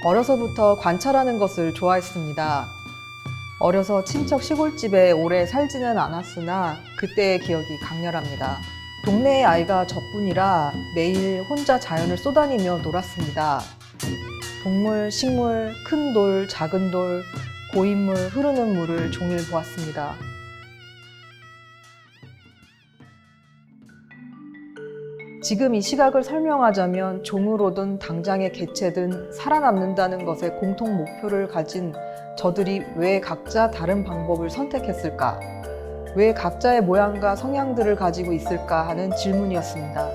어려서부터 관찰하는 것을 좋아했습니다. 어려서 친척 시골집에 오래 살지는 않았으나 그때의 기억이 강렬합니다. 동네의 아이가 저뿐이라 매일 혼자 자연을 쏘다니며 놀았습니다. 동물, 식물, 큰 돌, 작은 돌, 고인물, 흐르는 물을 종일 보았습니다. 지금 이 시각을 설명하자면 종으로든 당장의 개체든 살아남는다는 것에 공통 목표를 가진 저들이 왜 각자 다른 방법을 선택했을까? 왜 각자의 모양과 성향들을 가지고 있을까 하는 질문이었습니다.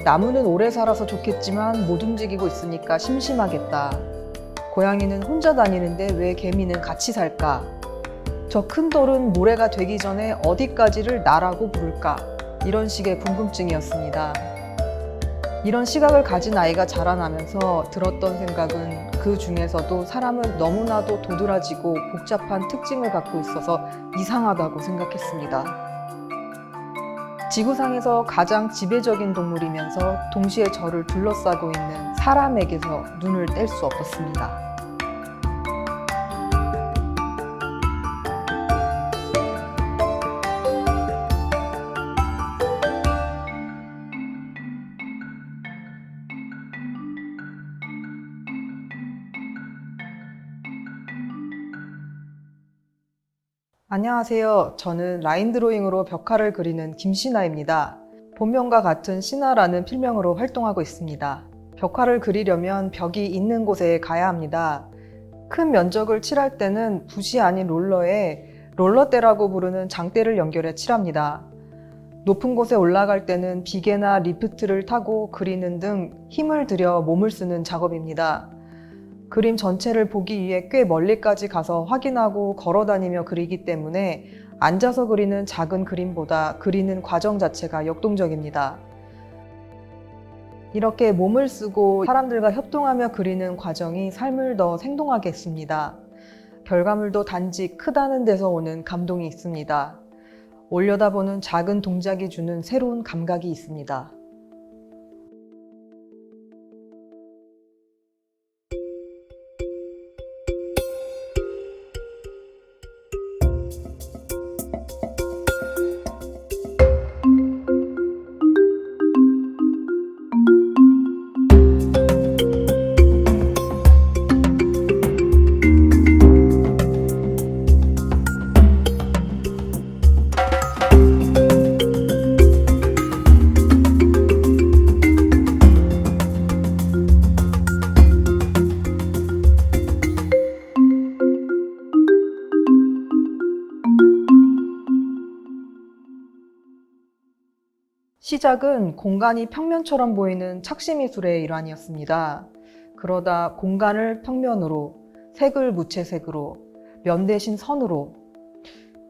나무는 오래 살아서 좋겠지만 못 움직이고 있으니까 심심하겠다. 고양이는 혼자 다니는데 왜 개미는 같이 살까? 저 큰 돌은 모래가 되기 전에 어디까지를 나라고 부를까? 이런 식의 궁금증이었습니다. 이런 시각을 가진 아이가 자라나면서 들었던 생각은 그 중에서도 사람은 너무나도 도드라지고 복잡한 특징을 갖고 있어서 이상하다고 생각했습니다. 지구상에서 가장 지배적인 동물이면서 동시에 저를 둘러싸고 있는 사람에게서 눈을 뗄 수 없었습니다. 안녕하세요. 저는 라인 드로잉으로 벽화를 그리는 김신아입니다. 본명과 같은 신아라는 필명으로 활동하고 있습니다. 벽화를 그리려면 벽이 있는 곳에 가야 합니다. 큰 면적을 칠할 때는 붓이 아닌 롤러에 롤러대라고 부르는 장대를 연결해 칠합니다. 높은 곳에 올라갈 때는 비계나 리프트를 타고 그리는 등 힘을 들여 몸을 쓰는 작업입니다. 그림 전체를 보기 위해 꽤 멀리까지 가서 확인하고 걸어다니며 그리기 때문에 앉아서 그리는 작은 그림보다 그리는 과정 자체가 역동적입니다. 이렇게 몸을 쓰고 사람들과 협동하며 그리는 과정이 삶을 더 생동하게 했습니다. 결과물도 단지 크다는 데서 오는 감동이 있습니다. 올려다보는 작은 동작이 주는 새로운 감각이 있습니다. 시작은 공간이 평면처럼 보이는 착시미술의 일환이었습니다. 그러다 공간을 평면으로, 색을 무채색으로, 면 대신 선으로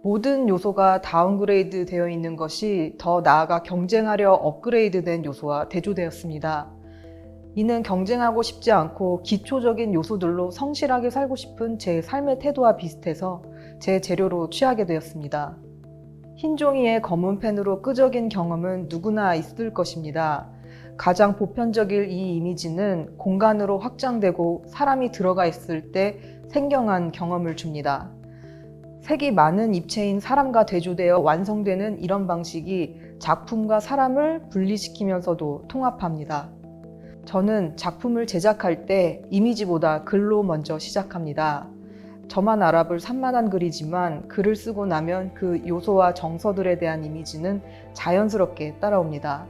모든 요소가 다운그레이드 되어 있는 것이 더 나아가 경쟁하려 업그레이드된 요소와 대조되었습니다. 이는 경쟁하고 싶지 않고 기초적인 요소들로 성실하게 살고 싶은 제 삶의 태도와 비슷해서 제 재료로 취하게 되었습니다. 흰 종이에 검은 펜으로 끄적인 경험은 누구나 있을 것입니다. 가장 보편적인 이 이미지는 공간으로 확장되고 사람이 들어가 있을 때 생경한 경험을 줍니다. 색이 많은 입체인 사람과 대조되어 완성되는 이런 방식이 작품과 사람을 분리시키면서도 통합합니다. 저는 작품을 제작할 때 이미지보다 글로 먼저 시작합니다. 저만 알아볼 산만한 글이지만 글을 쓰고 나면 그 요소와 정서들에 대한 이미지는 자연스럽게 따라옵니다.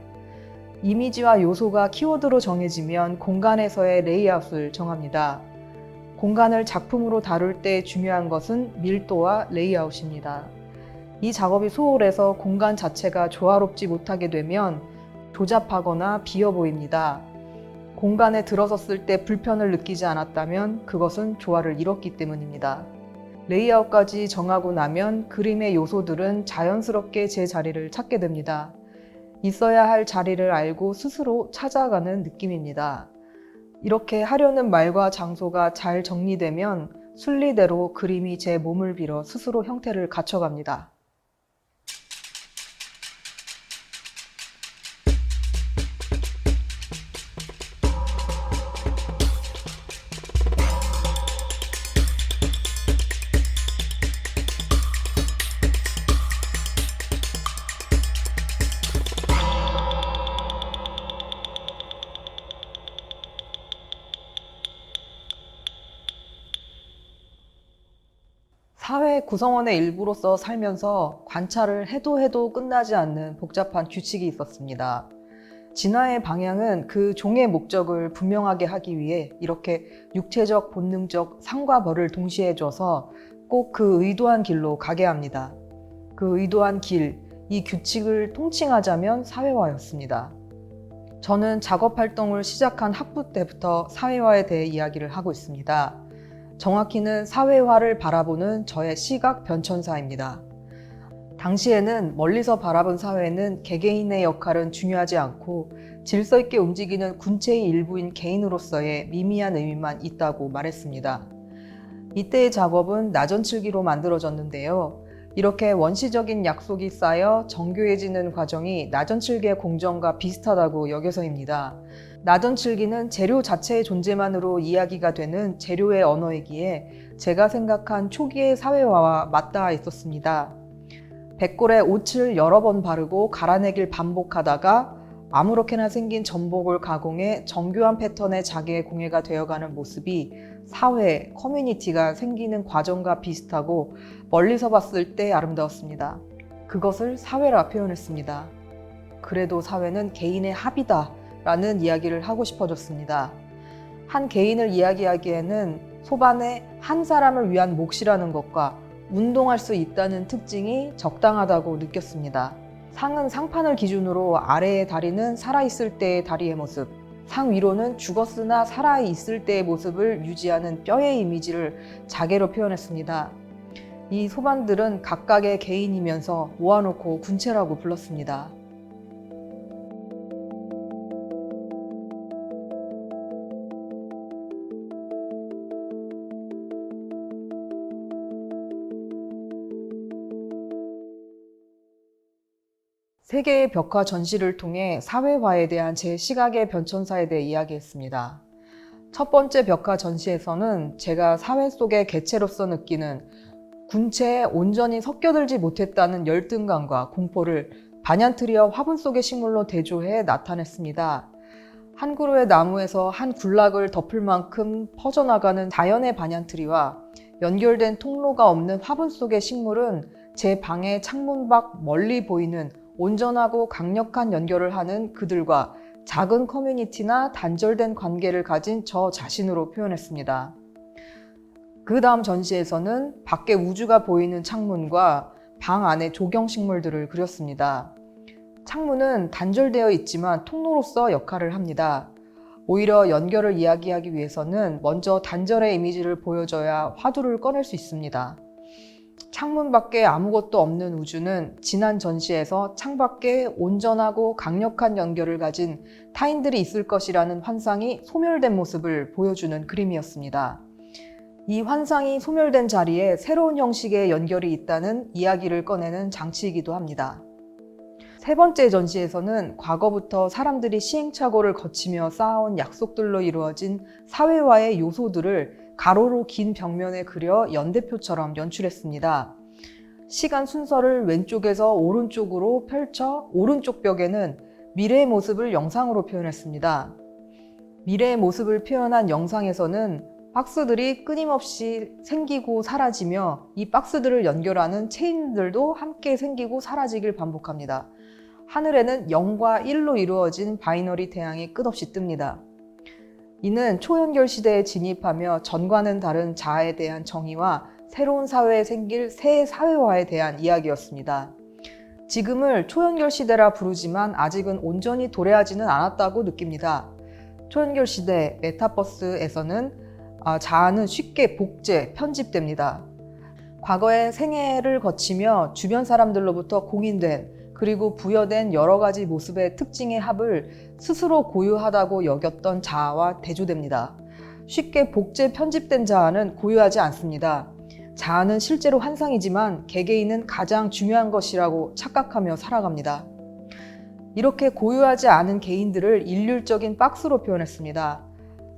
이미지와 요소가 키워드로 정해지면 공간에서의 레이아웃을 정합니다. 공간을 작품으로 다룰 때 중요한 것은 밀도와 레이아웃입니다. 이 작업이 소홀해서 공간 자체가 조화롭지 못하게 되면 조잡하거나 비어 보입니다. 공간에 들어섰을 때 불편을 느끼지 않았다면 그것은 조화를 이뤘기 때문입니다. 레이아웃까지 정하고 나면 그림의 요소들은 자연스럽게 제 자리를 찾게 됩니다. 있어야 할 자리를 알고 스스로 찾아가는 느낌입니다. 이렇게 하려는 말과 장소가 잘 정리되면 순리대로 그림이 제 몸을 빌어 스스로 형태를 갖춰갑니다. 사회 구성원의 일부로서 살면서 관찰을 해도 끝나지 않는 복잡한 규칙이 있었습니다. 진화의 방향은 그 종의 목적을 분명하게 하기 위해 이렇게 육체적, 본능적 상과 벌을 동시에 줘서 꼭 그 의도한 길로 가게 합니다. 그 의도한 길, 이 규칙을 통칭하자면 사회화였습니다. 저는 작업 활동을 시작한 학부 때부터 사회화에 대해 이야기를 하고 있습니다. 정확히는 사회화를 바라보는 저의 시각 변천사입니다. 당시에는 멀리서 바라본 사회는 개개인의 역할은 중요하지 않고 질서 있게 움직이는 군체의 일부인 개인으로서의 미미한 의미만 있다고 말했습니다. 이때의 작업은 나전칠기로 만들어졌는데요. 이렇게 원시적인 약속이 쌓여 정교해지는 과정이 나전칠기의 공정과 비슷하다고 여겨서입니다. 나전칠기는 재료 자체의 존재만으로 이야기가 되는 재료의 언어이기에 제가 생각한 초기의 사회화와 맞닿아 있었습니다. 백골에 옷을 여러 번 바르고 갈아내길 반복하다가 아무렇게나 생긴 전복을 가공해 정교한 패턴의 자기의 공예가 되어가는 모습이 사회, 커뮤니티가 생기는 과정과 비슷하고 멀리서 봤을 때 아름다웠습니다. 그것을 사회라 표현했습니다. 그래도 사회는 개인의 합이다 라는 이야기를 하고 싶어졌습니다. 한 개인을 이야기하기에는 소반에 한 사람을 위한 몫이라는 것과 운동할 수 있다는 특징이 적당하다고 느꼈습니다. 상은 상판을 기준으로 아래의 다리는 살아있을 때의 다리의 모습, 상 위로는 죽었으나 살아있을 때의 모습을 유지하는 뼈의 이미지를 자개로 표현했습니다. 이 소반들은 각각의 개인이면서 모아놓고 군체라고 불렀습니다. 세계의 벽화 전시를 통해 사회화에 대한 제 시각의 변천사에 대해 이야기했습니다. 첫 번째 벽화 전시에서는 제가 사회 속의 개체로서 느끼는 군체에 온전히 섞여들지 못했다는 열등감과 공포를 반얀트리와 화분 속의 식물로 대조해 나타냈습니다. 한 그루의 나무에서 한 군락을 덮을 만큼 퍼져나가는 자연의 반얀트리와 연결된 통로가 없는 화분 속의 식물은 제 방의 창문 밖 멀리 보이는 온전하고 강력한 연결을 하는 그들과 작은 커뮤니티나 단절된 관계를 가진 저 자신으로 표현했습니다. 그 다음 전시에서는 밖에 우주가 보이는 창문과 방 안의 조경식물들을 그렸습니다. 창문은 단절되어 있지만 통로로서 역할을 합니다. 오히려 연결을 이야기하기 위해서는 먼저 단절의 이미지를 보여줘야 화두를 꺼낼 수 있습니다. 창문 밖에 아무것도 없는 우주는 지난 전시에서 창밖에 온전하고 강력한 연결을 가진 타인들이 있을 것이라는 환상이 소멸된 모습을 보여주는 그림이었습니다. 이 환상이 소멸된 자리에 새로운 형식의 연결이 있다는 이야기를 꺼내는 장치이기도 합니다. 세 번째 전시에서는 과거부터 사람들이 시행착오를 거치며 쌓아온 약속들로 이루어진 사회화의 요소들을 가로로 긴 벽면에 그려 연대표처럼 연출했습니다. 시간 순서를 왼쪽에서 오른쪽으로 펼쳐 오른쪽 벽에는 미래의 모습을 영상으로 표현했습니다. 미래의 모습을 표현한 영상에서는 박스들이 끊임없이 생기고 사라지며 이 박스들을 연결하는 체인들도 함께 생기고 사라지길 반복합니다. 하늘에는 0과 1로 이루어진 바이너리 태양이 끝없이 뜹니다. 이는 초연결 시대에 진입하며 전과는 다른 자아에 대한 정의와 새로운 사회에 생길 새 사회화에 대한 이야기였습니다. 지금을 초연결 시대라 부르지만 아직은 온전히 도래하지는 않았다고 느낍니다. 초연결 시대 메타버스에서는 자아는 쉽게 복제, 편집됩니다. 과거의 생애를 거치며 주변 사람들로부터 공인된 그리고 부여된 여러 가지 모습의 특징의 합을 스스로 고유하다고 여겼던 자아와 대조됩니다. 쉽게 복제, 편집된 자아는 고유하지 않습니다. 자아는 실제로 환상이지만 개개인은 가장 중요한 것이라고 착각하며 살아갑니다. 이렇게 고유하지 않은 개인들을 일률적인 박스로 표현했습니다.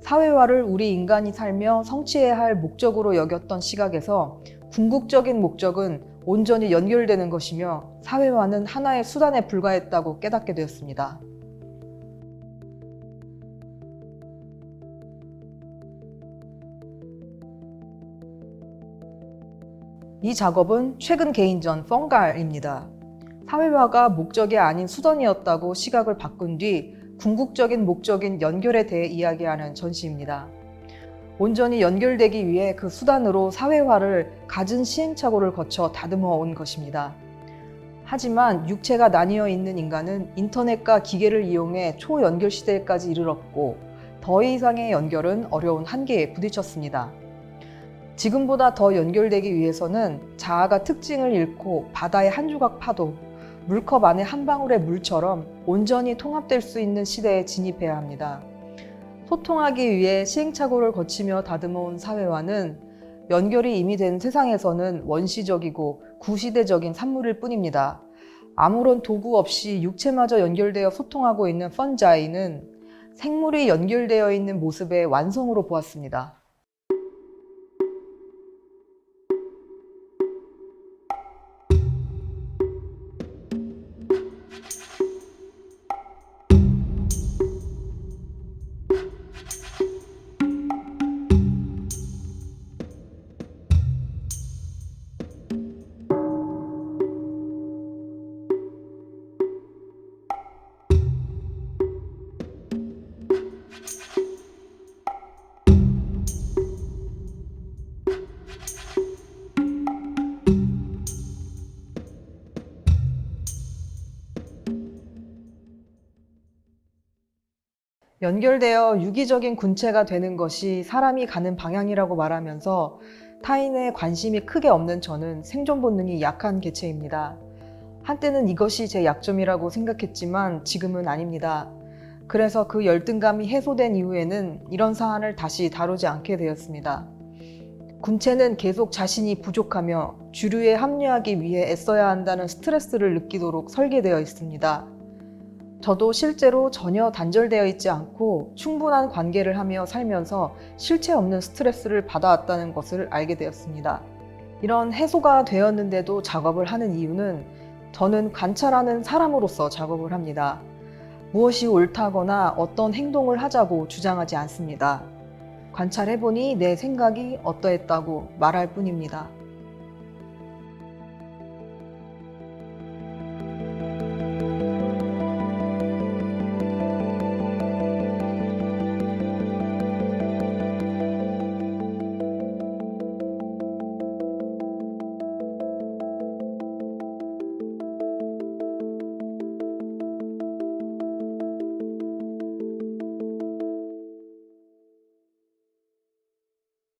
사회화를 우리 인간이 살며 성취해야 할 목적으로 여겼던 시각에서 궁극적인 목적은 온전히 연결되는 것이며 사회화는 하나의 수단에 불과했다고 깨닫게 되었습니다. 이 작업은 최근 개인전 펑갈입니다. 사회화가 목적이 아닌 수단이었다고 시각을 바꾼 뒤 궁극적인 목적인 연결에 대해 이야기하는 전시입니다. 온전히 연결되기 위해 그 수단으로 사회화를 갖은 시행착오를 거쳐 다듬어 온 것입니다. 하지만 육체가 나뉘어 있는 인간은 인터넷과 기계를 이용해 초연결 시대까지 이르렀고 더 이상의 연결은 어려운 한계에 부딪혔습니다. 지금보다 더 연결되기 위해서는 자아가 특징을 잃고 바다의 한 조각 파도, 물컵 안에 한 방울의 물처럼 온전히 통합될 수 있는 시대에 진입해야 합니다. 소통하기 위해 시행착오를 거치며 다듬어온 사회화는 연결이 이미 된 세상에서는 원시적이고 구시대적인 산물일 뿐입니다. 아무런 도구 없이 육체마저 연결되어 소통하고 있는 펀자이는 생물이 연결되어 있는 모습의 완성으로 보았습니다. 연결되어 유기적인 군체가 되는 것이 사람이 가는 방향이라고 말하면서 타인의 관심이 크게 없는 저는 생존 본능이 약한 개체입니다. 한때는 이것이 제 약점이라고 생각했지만 지금은 아닙니다. 그래서 그 열등감이 해소된 이후에는 이런 사안을 다시 다루지 않게 되었습니다. 군체는 계속 자신이 부족하며 주류에 합류하기 위해 애써야 한다는 스트레스를 느끼도록 설계되어 있습니다. 저도 실제로 전혀 단절되어 있지 않고 충분한 관계를 하며 살면서 실체 없는 스트레스를 받아왔다는 것을 알게 되었습니다. 이런 해소가 되었는데도 작업을 하는 이유는 저는 관찰하는 사람으로서 작업을 합니다. 무엇이 옳다거나 어떤 행동을 하자고 주장하지 않습니다. 관찰해보니 내 생각이 어떠했다고 말할 뿐입니다.